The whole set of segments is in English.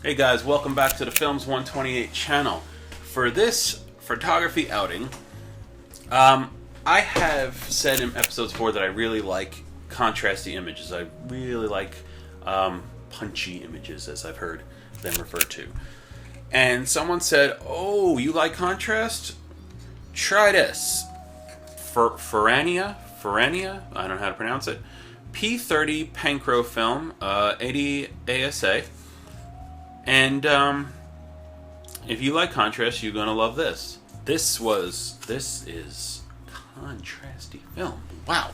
Hey guys, welcome back to the Films 128 channel. For this photography outing, I have said in episodes before that I really like contrasty images. I really like punchy images, as I've heard them referred to. And someone said, oh, you like contrast? Try this. Ferrania, I don't know how to pronounce it. P30 Film, 80 ASA. And if you like contrast, you're gonna love this. This is contrasty film. Wow,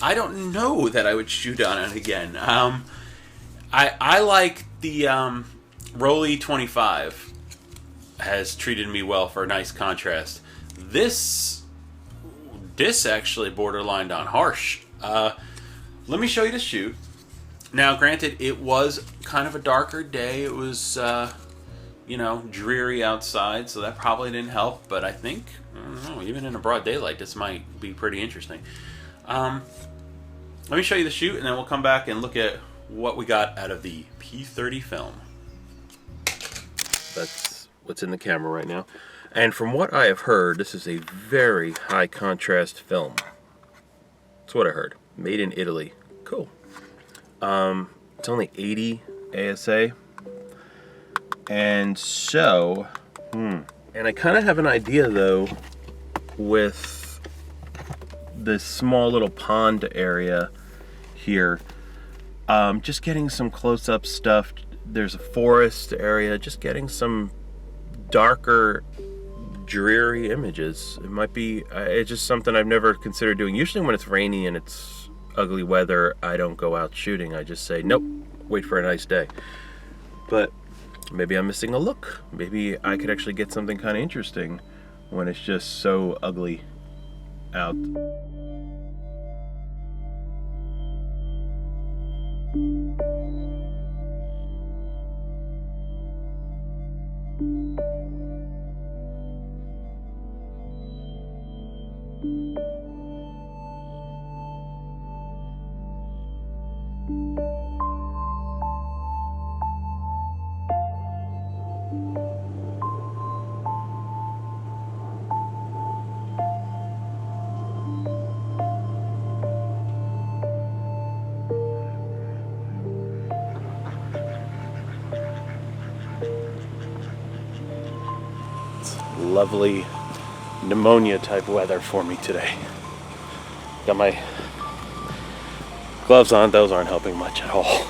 I don't know that I would shoot on it again. I like the Rollei 25 has treated me well for a nice contrast. This actually borderlined on harsh. Let me show you the shoot. Now, granted, it was kind of a darker day. It was, dreary outside, so that probably didn't help. But I think, I don't know, even in a broad daylight, this might be pretty interesting. Let me show you the shoot, and then we'll come back and look at what we got out of the P30 film. That's what's in the camera right now. And from what I have heard, this is a very high contrast film. That's what I heard. Made in Italy. Cool. It's only 80 ASA. And so, and I kind of have an idea though with this small little pond area here. Just getting some close-up stuff. There's a forest area. Just getting some darker, dreary images. It might be, it's just something I've never considered doing. Usually when it's rainy and it's ugly weather, I don't go out shooting. I just say, nope, wait for a nice day. But maybe I'm missing a look. Maybe I could actually get something kind of interesting when it's just so ugly out. Lovely pneumonia type weather for me today. Got my gloves on. Those aren't helping much at all.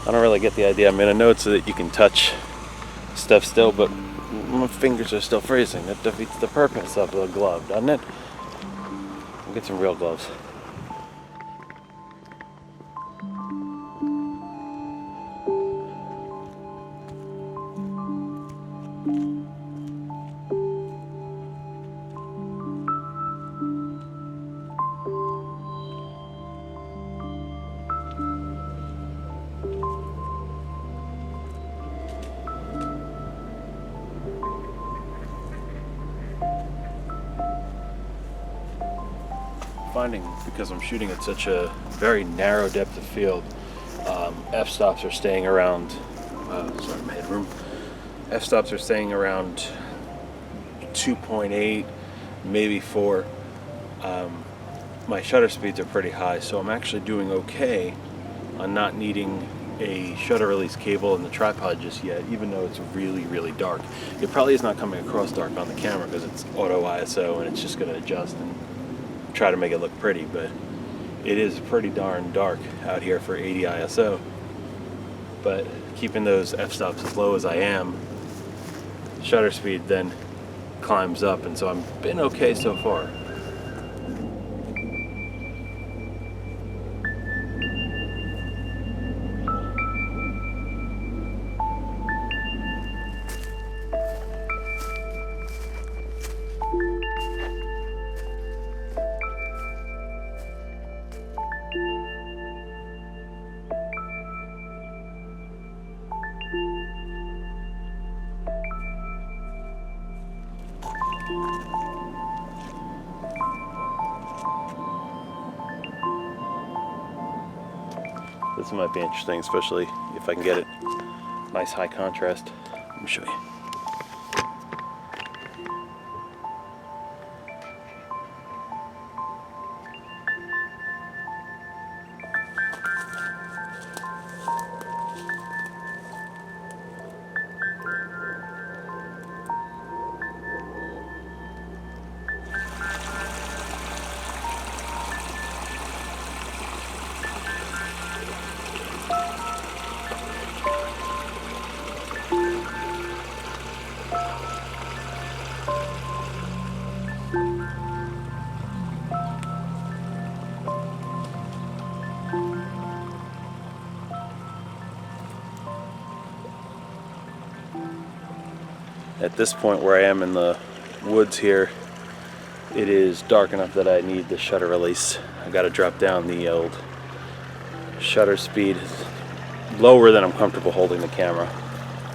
I don't really get the idea. I mean, I know it's so that you can touch stuff still, but my fingers are still freezing. That defeats the purpose of a glove, doesn't it? I'll get some real gloves. Finding, because I'm shooting at such a very narrow depth of field, f-stops are staying around, my headroom, f-stops are staying around 2.8, maybe 4. My shutter speeds are pretty high, so I'm actually doing okay on not needing a shutter release cable in the tripod just yet, even though it's really, really dark. It probably is not coming across dark on the camera because it's auto ISO and it's just going to adjust and try to make it look pretty, but it is pretty darn dark out here for 80 ISO. But keeping those f-stops as low as I am, shutter speed then climbs up, and so I've been okay so far. This might be interesting, especially if I can get it nice high contrast. Let me show you. At this point where I am in the woods here, it is dark enough that I need the shutter release. I got to drop down the old shutter speed lower than I'm comfortable holding the camera.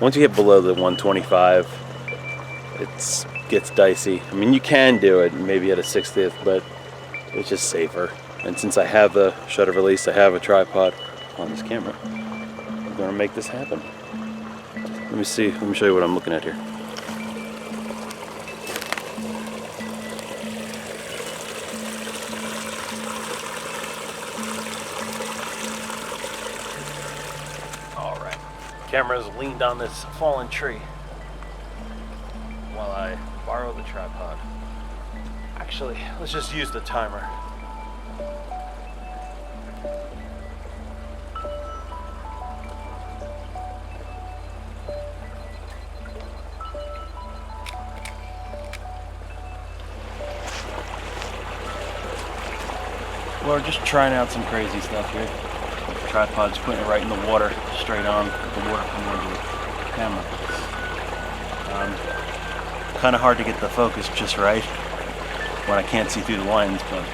Once you get below the 125, it gets dicey. I mean, you can do it maybe at a 60th, but it's just safer. And since I have the shutter release, I have a tripod on this camera, I'm going to make this happen. Let me see. Let me show you what I'm looking at here. Alright, camera's leaned on this fallen tree while I borrow the tripod. Actually, let's just use the timer. We're just trying out some crazy stuff here. The tripod's putting it right in the water, straight on, with the water coming into the camera. Kind of hard to get the focus just right when I can't see through the lens, but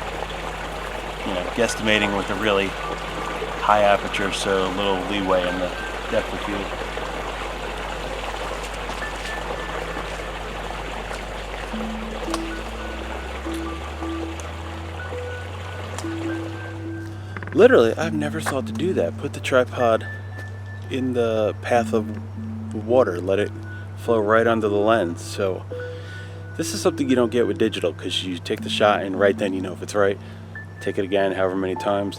you know, guesstimating with a really high aperture, so a little leeway in the depth of field. Literally, I've never thought to do that. Put the tripod in the path of water, let it flow right under the lens. So this is something you don't get with digital, because you take the shot and right then you know if it's right. Take it again however many times.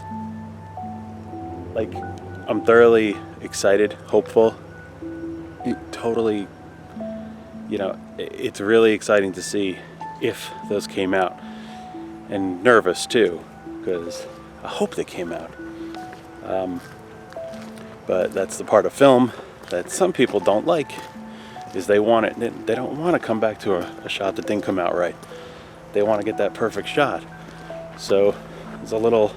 Like, I'm thoroughly excited, hopeful. Totally, you know, it's really exciting to see if those came out. And nervous too, because I hope they came out. But that's the part of film that some people don't like, is they want it. They don't want to come back to a shot that didn't come out right. They want to get that perfect shot. So there's a little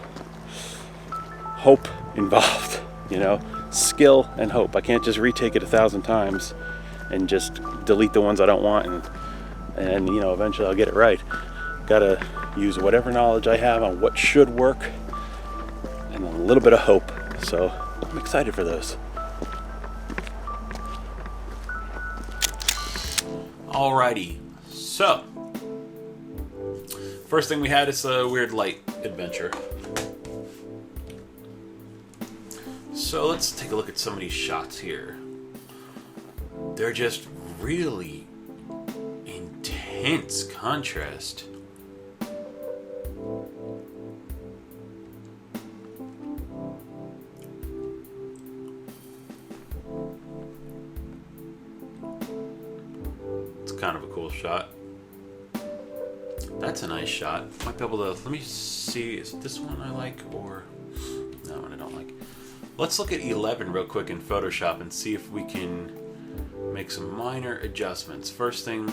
hope involved, you know, skill and hope. I can't just retake it 1,000 times and just delete the ones I don't want, and you know, eventually I'll get it right. Gotta use whatever knowledge I have on what should work and a little bit of hope. So I'm excited for those. Alrighty, so first thing we had is a weird light adventure. So let's take a look at some of these shots here. They're just really intense contrast. Kind of a cool shot. That's a nice shot. Might be able to, let me see, is it this one I like, or no one I don't like? Let's look at 11 real quick in Photoshop and see if we can make some minor adjustments. First thing,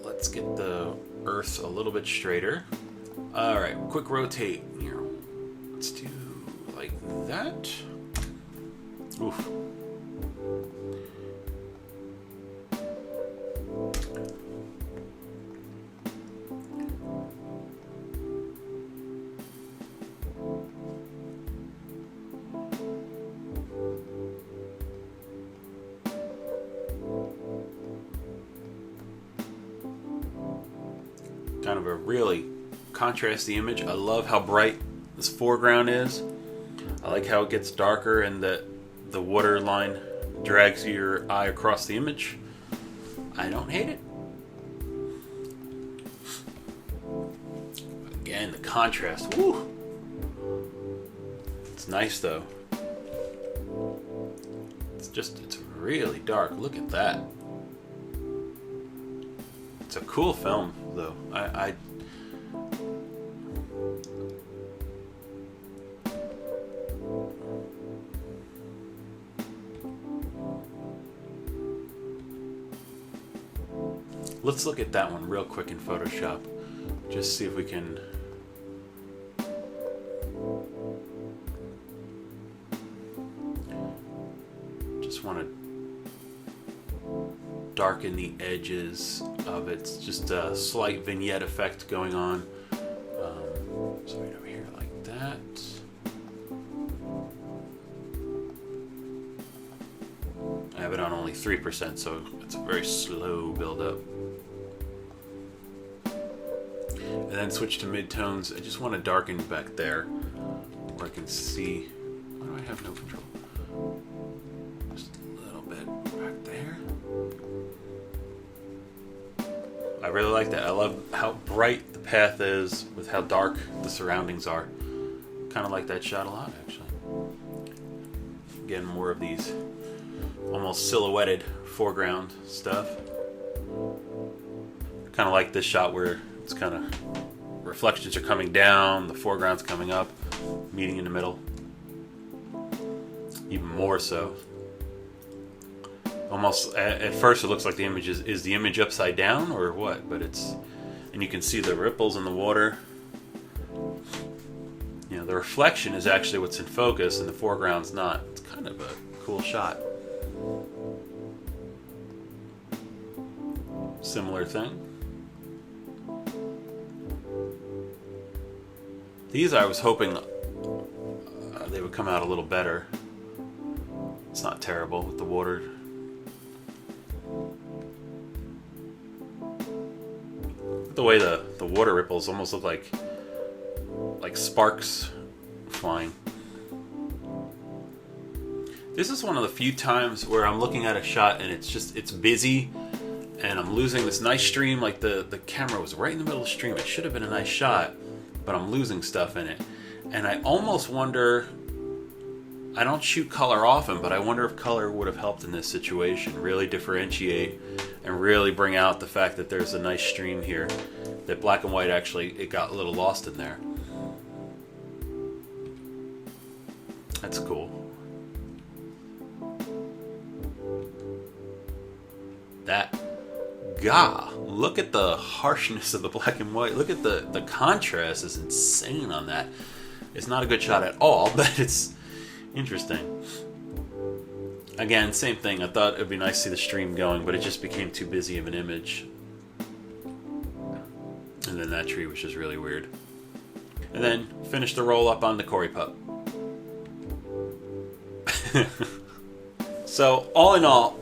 let's get the earth a little bit straighter. Alright, quick rotate here. Let's do like that. Oof. Kind of a really contrasty image. I love how bright this foreground is. I like how it gets darker and the water line drags your eye across the image. I don't hate it. Again, the contrast. Woo! It's nice though. It's really dark. Look at that. It's a cool film though. I Let's look at that one real quick in Photoshop. Just see if we can. Just want to darken the edges of it. It's just a slight vignette effect going on. So right over here like that. I have it on only 3%, so it's a very slow build up. And then switch to midtones. I just want to darken back there where I can see. Why do I have no control? Just a little bit back there. I really like that. I love how bright the path is with how dark the surroundings are. Kind of like that shot a lot, actually. Getting more of these almost silhouetted foreground stuff. Kind of like this shot where it's kind of reflections are coming down, the foreground's coming up, meeting in the middle. Even more so. Almost at first it looks like the image is the image upside down or what, but it's, and you can see the ripples in the water. You know, the reflection is actually what's in focus and the foreground's not. It's kind of a cool shot. Similar thing. These I was hoping they would come out a little better. It's not terrible with the water. The way the water ripples almost look like sparks flying. This is one of the few times where I'm looking at a shot and it's busy and I'm losing this nice stream. Like the camera was right in the middle of the stream. It should have been a nice shot, but I'm losing stuff in it. And I almost wonder, I don't shoot color often, but I wonder if color would have helped in this situation. Really differentiate and really bring out the fact that there's a nice stream here. That black and white actually, it got a little lost in there. That's cool. Look at the harshness of the black and white. Look at the contrast is insane on that. It's not a good shot at all, but it's interesting. Again, same thing. I thought it would be nice to see the stream going, but it just became too busy of an image. And then that tree was just really weird. And then finish the roll up on the Cory pup. So all in all,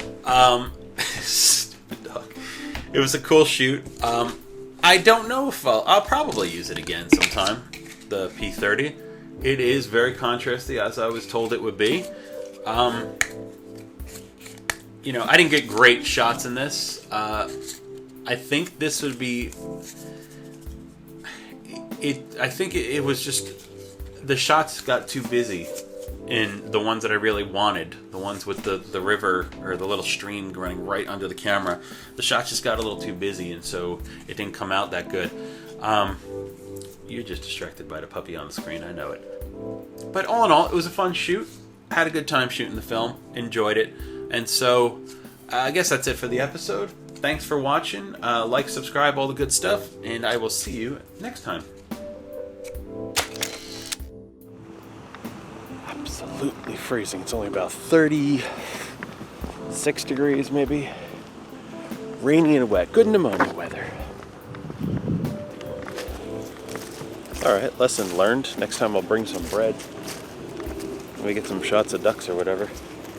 stupid dog. It was a cool shoot. I don't know if I'll probably use it again sometime. The P30. It is very contrasty, as I was told it would be. You know, I didn't get great shots in this. I think this would be. I think it was just the shots got too busy in the ones that I really wanted, the ones with the river or the little stream running right under the camera. The shots just got a little too busy, and so it didn't come out that good. You're just distracted by the puppy on the screen, I know it. But all in all, it was a fun shoot. I had a good time shooting the film, enjoyed it, and so I guess that's it for the episode. Thanks for watching. Like, subscribe, all the good stuff, and I will see you next time. Absolutely freezing. It's only about 36 degrees maybe. Rainy and wet. Good pneumonia weather. Alright, lesson learned. Next time I'll bring some bread. Maybe get some shots of ducks or whatever.